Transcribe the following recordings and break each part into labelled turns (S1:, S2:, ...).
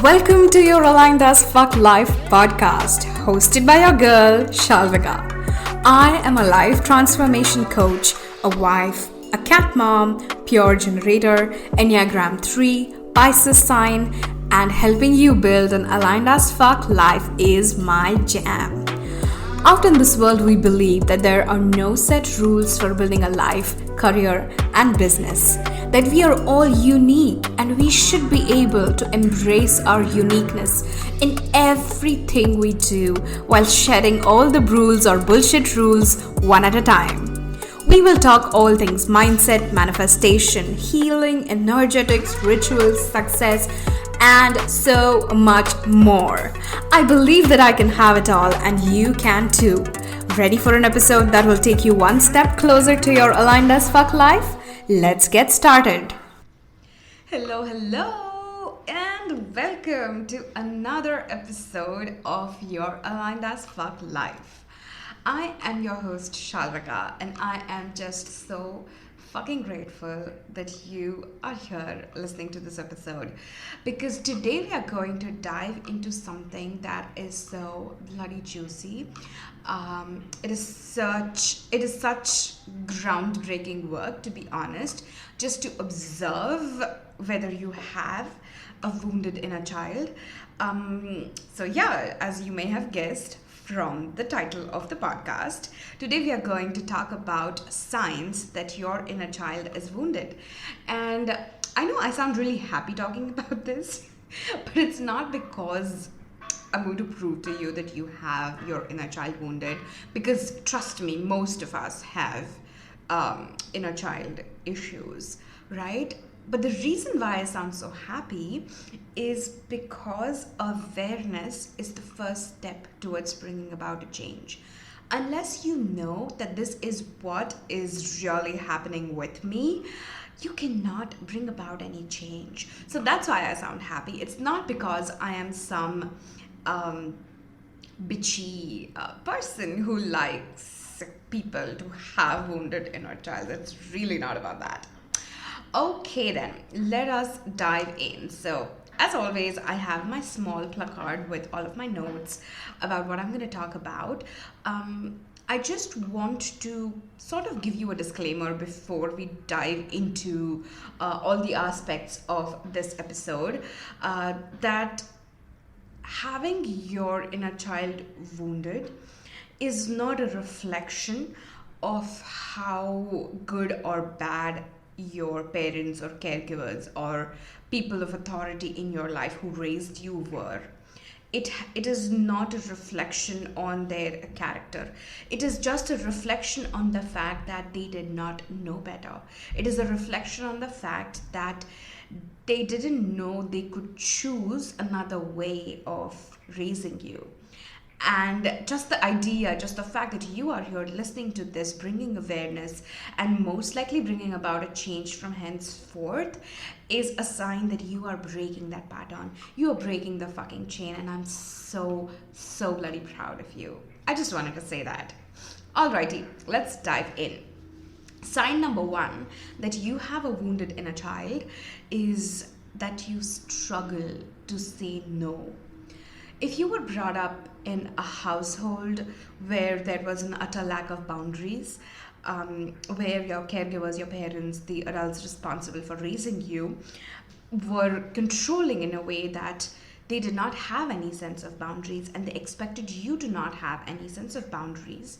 S1: Welcome to your Aligned as Fuck Life podcast, hosted by your girl, Shalvika. I am a life transformation coach, a wife, a cat mom, pure generator, Enneagram 3, Pisces sign, and helping you build an aligned as fuck life is my jam. Out in this world, we believe that there are no set rules for building a life, career, and business. That we are all unique and we should be able to embrace our uniqueness in everything we do while shedding all the rules or bullshit rules one at a time. We will talk all things mindset, manifestation, healing, energetics, rituals, success, and so much more. I believe that I can have it all and you can too. Ready for an episode that will take you one step closer to your aligned as fuck life? Let's get started. Hello, and welcome to another episode of your aligned as fuck life. I am your host Shalvika, and I am just so fucking grateful that you are here listening to this episode, because today we are going to dive into something that is so bloody juicy. It is such groundbreaking work, to be honest, just to observe whether you have a wounded inner child. So yeah, as you may have guessed from the title of the podcast, today we are going to talk about signs that your inner child is wounded. And I know I sound really happy talking about this, but it's not because I'm going to prove to you that you have your inner child wounded, because trust me, most of us have inner child issues, right? But the reason why I sound so happy is because awareness is the first step towards bringing about a change. Unless you know that this is what is really happening with me, you cannot bring about any change. So that's why I sound happy. It's not because I am some bitchy person who likes people to have wounded inner child. It's really not about that. Okay then, let us dive in. So as always, I have my small placard with all of my notes about what I'm going to talk about. I just want to sort of give you a disclaimer before we dive into all the aspects of this episode, that having your inner child wounded is not a reflection of how good or bad your parents or caregivers or people of authority in your life who raised you were. It is not a reflection on their character. It is just a reflection on the fact that they did not know better. It is a reflection on the fact that they didn't know they could choose another way of raising you. And just the idea, just the fact that you are here listening to this, bringing awareness and most likely bringing about a change from henceforth, is a sign that you are breaking that pattern. You are breaking the fucking chain, and I'm so bloody proud of you. I just wanted to say that. Alrighty, let's dive in. Sign number one that you have a wounded inner child is that you struggle to say no. If you were brought up in a household where there was an utter lack of boundaries, where your caregivers, your parents, the adults responsible for raising you, were controlling in a way that they did not have any sense of boundaries and they expected you to not have any sense of boundaries,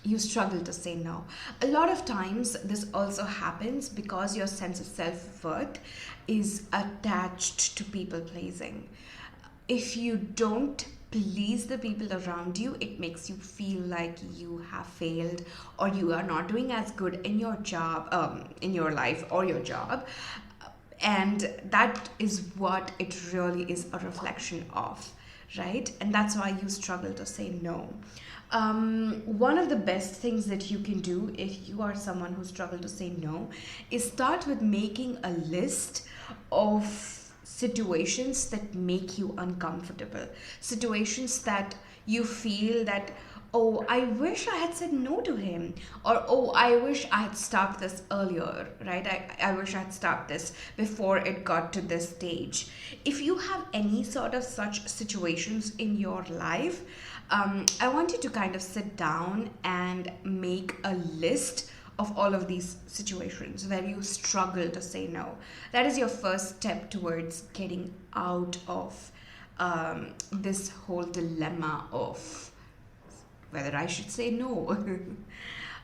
S1: you struggle to say no. A lot of times this also happens because your sense of self-worth is attached to people pleasing. If you don't please the people around you, it makes you feel like you have failed or you are not doing as good in your job, in your life or your job. And that is what it really is a reflection of, right? And that's why you struggle to say no. One of the best things that you can do if you are someone who struggles to say no is start with making a list of situations that make you uncomfortable, situations that you feel that, Oh, I wish I had said no to him. Or, oh, I wish I had stopped this earlier, right? I wish I had stopped this before it got to this stage. If you have any sort of such situations in your life, I want you to kind of sit down and make a list of all of these situations where you struggle to say no. That is your first step towards getting out of this whole dilemma of whether I should say no.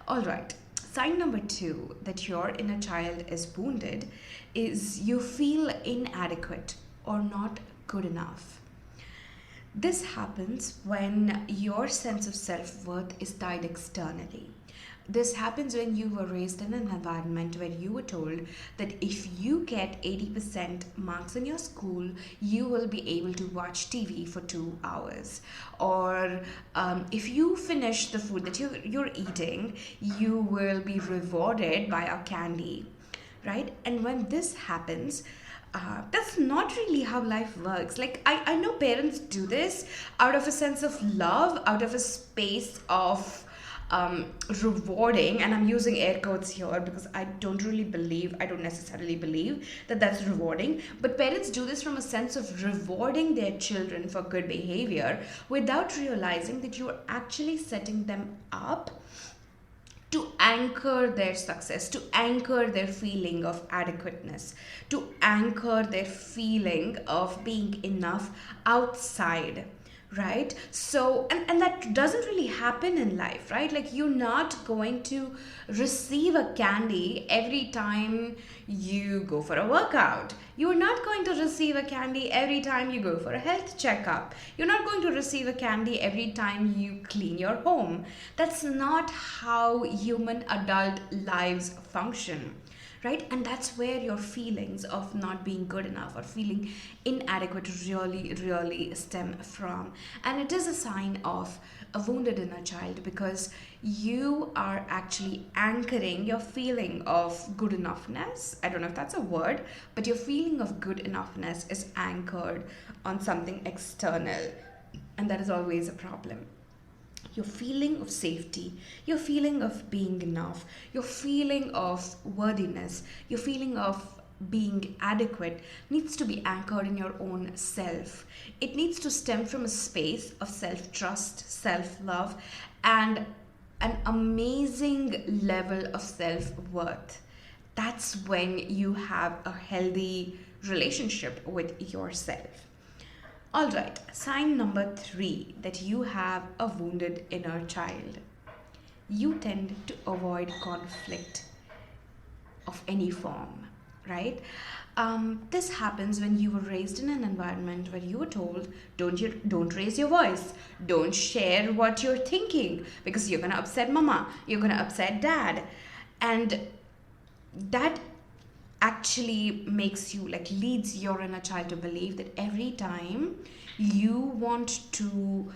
S1: All right. Sign number two that your inner child is wounded is you feel inadequate or not good enough. This happens when your sense of self worth is tied externally. This happens when you were raised in an environment where you were told that if you get 80% marks in your school, you will be able to watch TV for 2 hours. Or if you finish the food that you're eating, you will be rewarded by a candy, right? And when this happens, that's not really how life works. Like, I know parents do this out of a sense of love, out of a space of rewarding, and I'm using air quotes here because I don't necessarily believe that that's rewarding, but parents do this from a sense of rewarding their children for good behavior without realizing that you're actually setting them up to anchor their success, to anchor their feeling of adequateness, to anchor their feeling of being enough outside, right? So, and that doesn't really happen in life, right? Like, you're not going to receive a candy every time you go for a workout. You're not going to receive a candy every time you go for a health checkup. You're not going to receive a candy every time you clean your home. That's not how human adult lives function, right? And that's where your feelings of not being good enough or feeling inadequate really stem from. And it is a sign of a wounded inner child because you are actually anchoring your feeling of good enoughness. I don't know if that's a word, but your feeling of good enoughness is anchored on something external, and that is always a problem. Your feeling of safety, your feeling of being enough, your feeling of worthiness, your feeling of being adequate needs to be anchored in your own self. It needs to stem from a space of self trust, self love, and an amazing level of self worth. That's when you have a healthy relationship with yourself. All right, sign number three that you have a wounded inner child. You tend to avoid conflict of any form, right? This happens when you were raised in an environment where you were told, don't raise your voice, don't share what you're thinking because you're gonna upset mama, you're gonna upset dad, and that actually makes you, like, leads your inner child to believe that every time you want to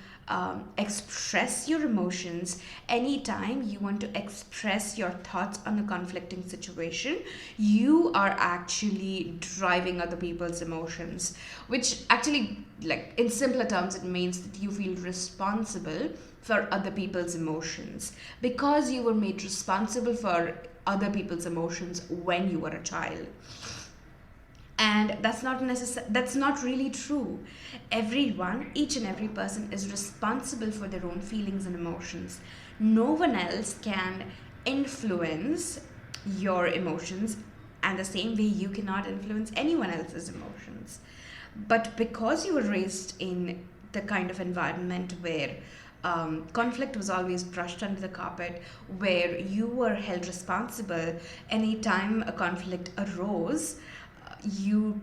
S1: express your emotions, anytime you want to express your thoughts on a conflicting situation, you are actually driving other people's emotions, which actually, like, in simpler terms, it means that you feel responsible for other people's emotions because you were made responsible for other people's emotions when you were a child. And that's not really true. Everyone, each and every person is responsible for their own feelings and emotions. No one else can influence your emotions, and the same way you cannot influence anyone else's emotions. But because you were raised in the kind of environment where conflict was always brushed under the carpet, where you were held responsible anytime a conflict arose, you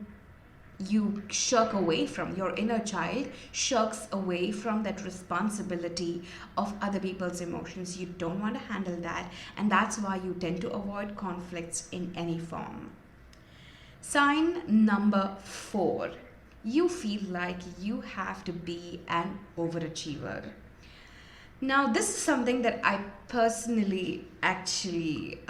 S1: shirk away from your inner child, shirks away from that responsibility of other people's emotions. You don't want to handle that, and that's why you tend to avoid conflicts in any form. Sign number 4, you feel like you have to be an overachiever. Now, this is something that I personally actually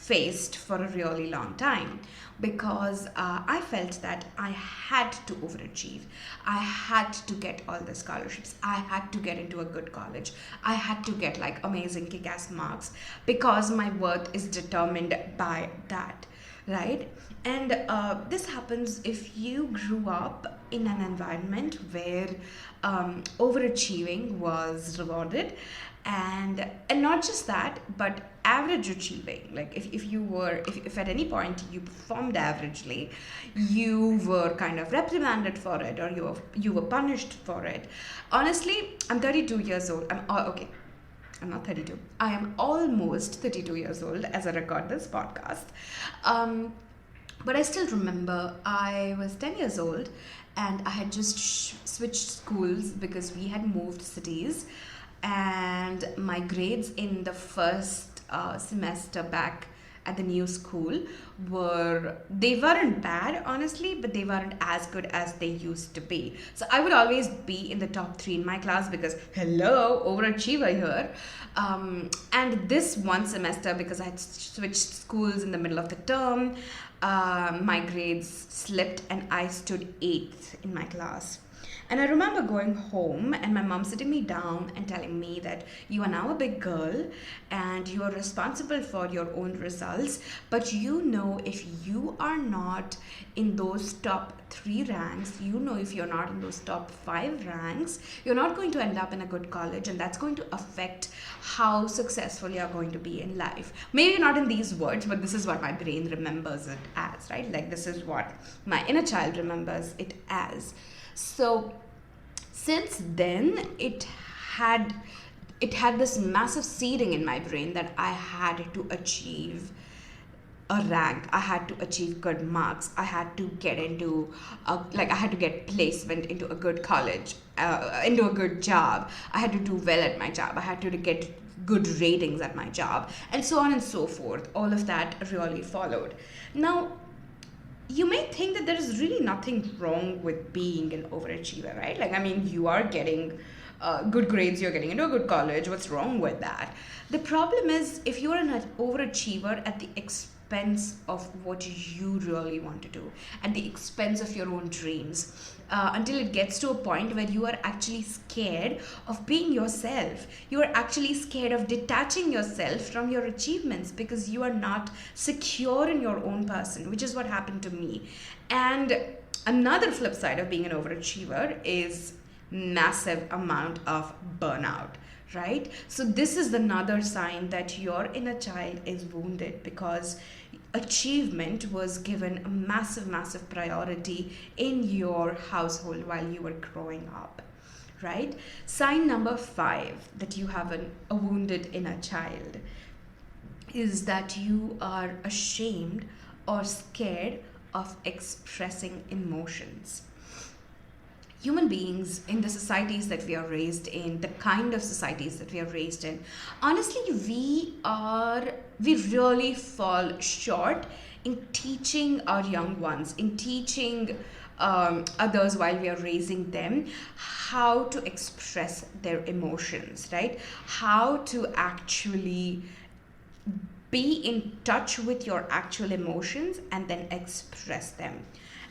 S1: faced for a really long time, because I felt that I had to overachieve. I had to get all the scholarships. I had to get into a good college. I had to get like amazing kick-ass marks, because my worth is determined by that, right? And this happens if you grew up in an environment where overachieving was rewarded, and not just that, but average achieving. Like if at any point you performed averagely, you were kind of reprimanded for it, or you were punished for it. Honestly, I'm 32 years old. Okay, I'm not 32. I am almost 32 years old as I record this podcast. But I still remember I was 10 years old, and I had just switched schools because we had moved cities, and my grades in the first semester back at the new school they weren't bad, honestly, but they weren't as good as they used to be. So I would always be in the top 3 in my class, because hello, overachiever here. And this one semester, because I had switched schools in the middle of the term, my grades slipped and I stood 8th in my class. And I remember going home and my mom sitting me down and telling me that you are now a big girl and you are responsible for your own results. But if you are not in those top 3 ranks, if you're not in those top 5 ranks, you're not going to end up in a good college, and that's going to affect how successful you're going to be in life. Maybe not in these words, but this is what my brain remembers it as, right? Like, this is what my inner child remembers it as. So since then, it had this massive seeding in my brain that I had to achieve a rank. I had to achieve good marks. I had to get I had to get placement into a good college, into a good job. I had to do well at my job. I had to get good ratings at my job, and so on and so forth. All of that really followed. Now, you may think that there is really nothing wrong with being an overachiever, right? Like, I mean, you are getting good grades, you're getting into a good college. What's wrong with that? The problem is if you're an overachiever at the expense of what you really want to do, at the expense of your own dreams, until it gets to a point where you are actually scared of being yourself. You are actually scared of detaching yourself from your achievements because you are not secure in your own person, which is what happened to me. And another flip side of being an overachiever is massive amount of burnout, right? So this is another sign that your inner child is wounded, because achievement was given a massive priority in your household while you were growing up, right? Sign number 5 that you have a wounded inner child is that you are ashamed or scared of expressing emotions. Human beings in the societies that we are raised in, the kind of societies that we are raised in, honestly, we really fall short in teaching our young ones, in teaching others while we are raising them, how to express their emotions, right? How to actually be in touch with your actual emotions and then express them.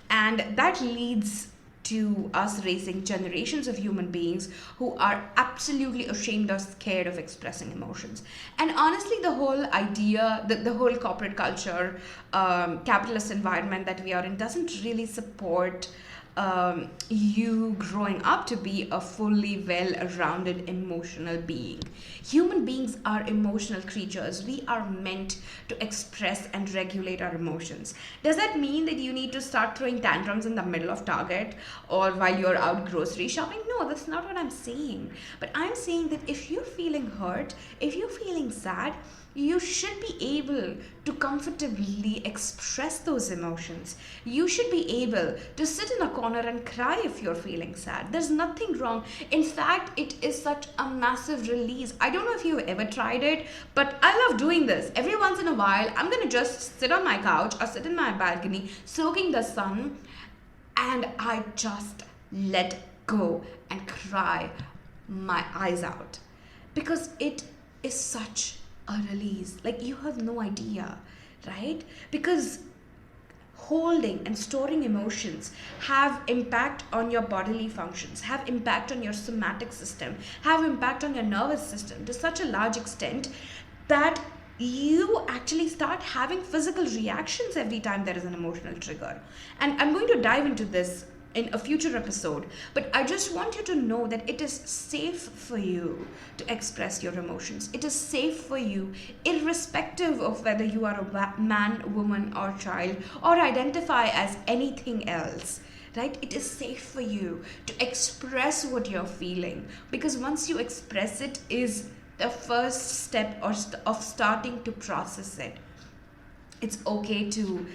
S1: And that leads to us raising generations of human beings who are absolutely ashamed or scared of expressing emotions. And honestly, the whole idea, the whole corporate culture, capitalist environment that we are in doesn't really support you growing up to be a fully well-rounded emotional being. Human beings are emotional creatures. We are meant to express and regulate our emotions. Does that mean that you need to start throwing tantrums in the middle of Target or while you're out grocery shopping? No, that's not what I'm saying. But I'm saying that if you're feeling hurt, if you're feeling sad, you should be able to comfortably express those emotions. You should be able to sit in a corner and cry if you're feeling sad. There's nothing wrong. In fact, it is such a massive release. I don't know if you've ever tried it, but I love doing this. Every once in a while, I'm gonna just sit on my couch or sit in my balcony, soaking the sun, and I just let go and cry my eyes out. Because it is such a release. Like, you have no idea. right? Because holding and storing emotions have impact on your bodily functions, have impact on your somatic system, have impact on your nervous system to such a large extent that you actually start having physical reactions every time there is an emotional trigger. And I'm going to dive into this in a future episode, but I just want you to know that it is safe for you to express your emotions. It is safe for you, irrespective of whether you are a man, woman, or child, or identify as anything else. Right? It is safe for you to express what you're feeling, because once you express it is the first step of starting to process it. It's okay to,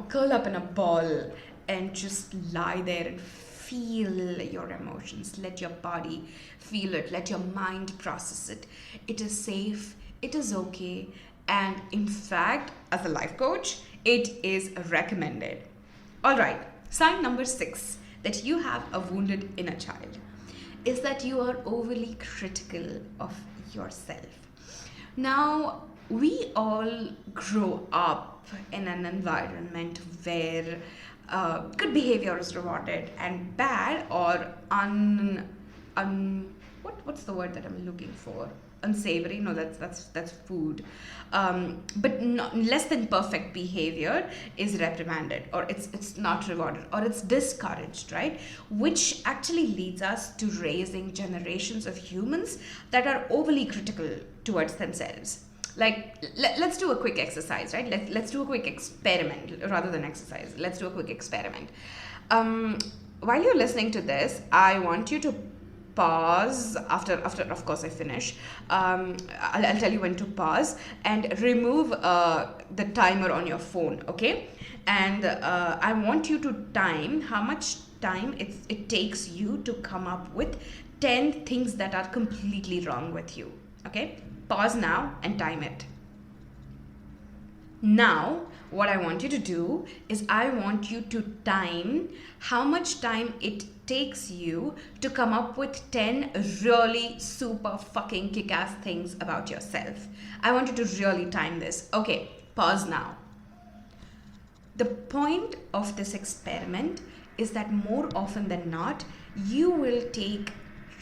S1: curl up in a ball and just lie there and feel your emotions. Let your body feel it. Let your mind process it. It is safe. It is okay. And in fact, as a life coach, it is recommended. All right. Sign number 6 that you have a wounded inner child is that you are overly critical of yourself. Now, we all grow up in an environment where good behavior is rewarded and bad or what's the word that I'm looking for? Unsavory? No, that's food. But less than perfect behavior is reprimanded, or it's not rewarded, or it's discouraged, right? Which actually leads us to raising generations of humans that are overly critical towards themselves. Like, let's do a quick exercise, right? Let's do a quick experiment rather than exercise. Let's do a quick experiment. While you're listening to this, I want you to pause after of course I finish. I'll tell you when to pause and remove the timer on your phone, okay? And I want you to time how much time it takes you to come up with 10 things that are completely wrong with you, okay? Pause now and time it. Now, what I want you to do is I want you to time how much time it takes you to come up with 10 really super fucking kick-ass things about yourself. I want you to really time this. Okay, pause now. The point of this experiment is that more often than not, you will take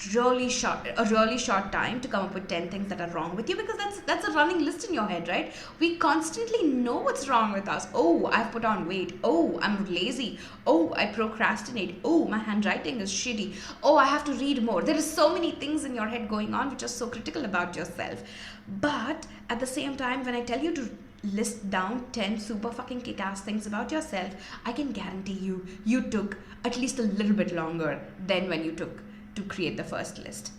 S1: a really short time to come up with 10 things that are wrong with you, because that's a running list in your head, right? We constantly know what's wrong with us. Oh, I've put on weight. Oh, I'm lazy. Oh, I procrastinate. Oh, my handwriting is shitty. Oh, I have to read more. There is so many things in your head going on which are so critical about yourself. But at the same time, when I tell you to list down 10 super fucking kick-ass things about yourself, I can guarantee you took at least a little bit longer than when you took to create the first list.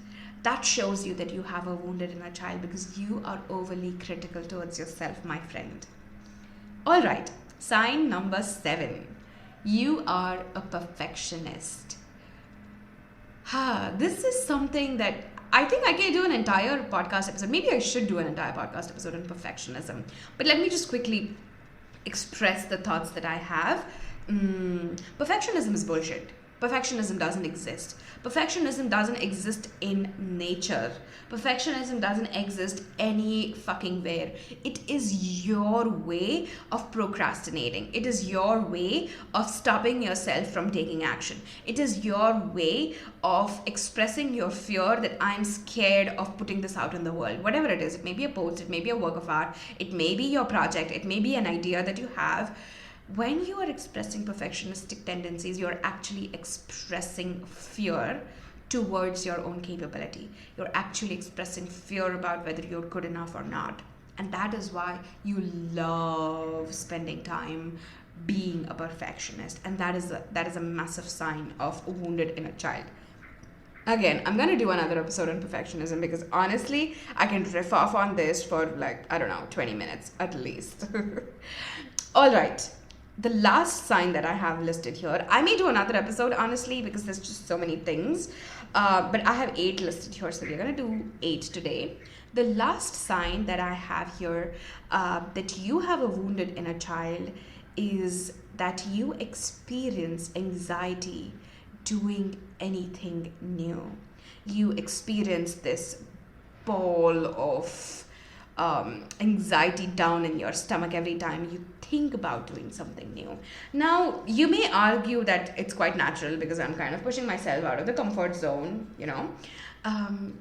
S1: That shows you that you have a wounded inner child, because you are overly critical towards yourself, my friend. All right, sign number 7. You are a perfectionist. This is something that I think I can do an entire podcast episode. Maybe I should do an entire podcast episode on perfectionism. But let me just quickly express the thoughts that I have. Perfectionism is bullshit. Perfectionism doesn't exist. Perfectionism doesn't exist in nature. Perfectionism doesn't exist any fucking where. It is your way of procrastinating. It is your way of stopping yourself from taking action. It is your way of expressing your fear that I'm scared of putting this out in the world. Whatever it is, it may be a post, it may be a work of art, it may be your project, it may be an idea that you have. When you are expressing perfectionistic tendencies, you're actually expressing fear towards your own capability. You're actually expressing fear about whether you're good enough or not. And that is why you love spending time being a perfectionist. And that is a massive sign of a wounded inner child. Again, I'm going to do another episode on perfectionism, because honestly, I can riff off on this for 20 minutes at least. All right. The last sign that I have listed here, I may do another episode, honestly, because there's just so many things. But I have 8 listed here, so we're going to do 8 today. The last sign that I have here that you have a wounded inner child is that you experience anxiety doing anything new. You experience this ball of anxiety down in your stomach every time you think about doing something new. Now, you may argue that it's quite natural because I'm kind of pushing myself out of the comfort zone, Um,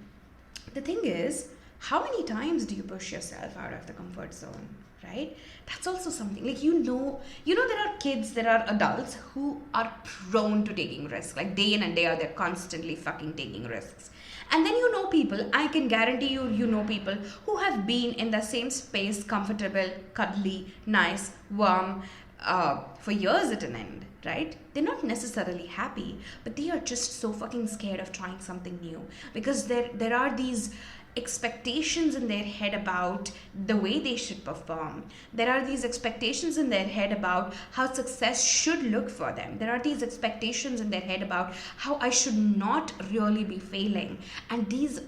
S1: the thing is, how many times do you push yourself out of the comfort zone, right? That's also something like there are kids, there are adults who are prone to taking risks, like day in and day out they're constantly fucking taking risks. And then people, I can guarantee you know people who have been in the same space, comfortable, cuddly, nice, warm, for years at an end, right? They're not necessarily happy, but they are just so fucking scared of trying something new because there are these expectations in their head about the way they should perform. There are these expectations in their head about how success should look for them. There are these expectations in their head about how I should not really be failing. And these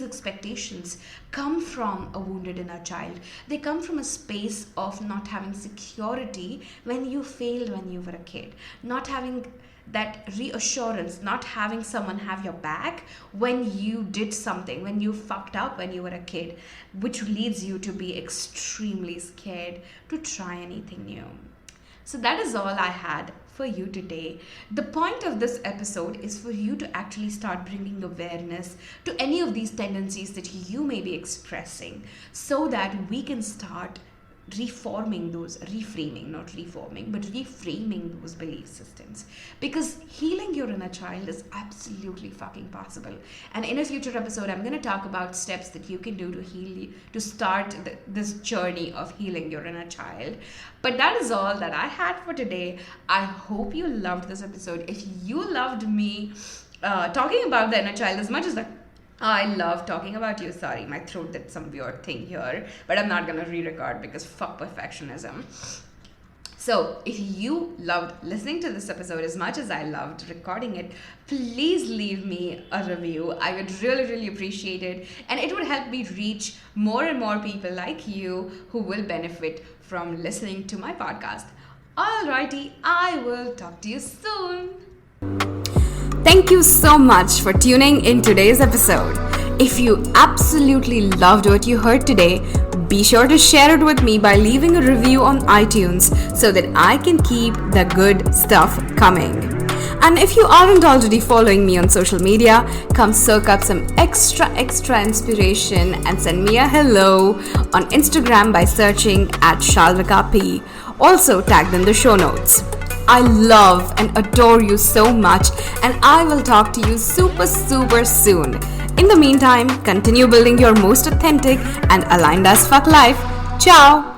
S1: expectations come from a wounded inner child. They come from a space of not having security when you failed when you were a kid, not having that reassurance, not having someone have your back when you did something, when you fucked up when you were a kid, which leads you to be extremely scared to try anything new. So that is all I had for you today. The point of this episode is for you to actually start bringing awareness to any of these tendencies that you may be expressing so that we can start reframing those belief systems, because healing your inner child is absolutely fucking possible. And in a future episode I'm going to talk about steps that you can do to start this journey of healing your inner child. But that is all that I had for today. I hope you loved this episode. If you loved me talking about the inner child as much as I love talking about you. Sorry, my throat did some weird thing here, but I'm not gonna re-record because fuck perfectionism. So if you loved listening to this episode as much as I loved recording it, please leave me a review. I would really, really appreciate it. And it would help me reach more and more people like you who will benefit from listening to my podcast. Alrighty, I will talk to you soon. Thank you so much for tuning in today's episode. If you absolutely loved what you heard today, be sure to share it with me by leaving a review on iTunes so that I can keep the good stuff coming. And if you aren't already following me on social media, come soak up some extra inspiration and send me a hello on Instagram by searching @Shalvika_P. Also tagged in the show notes. I love and adore you so much, and I will talk to you super soon. In the meantime, continue building your most authentic and aligned as fuck life. Ciao!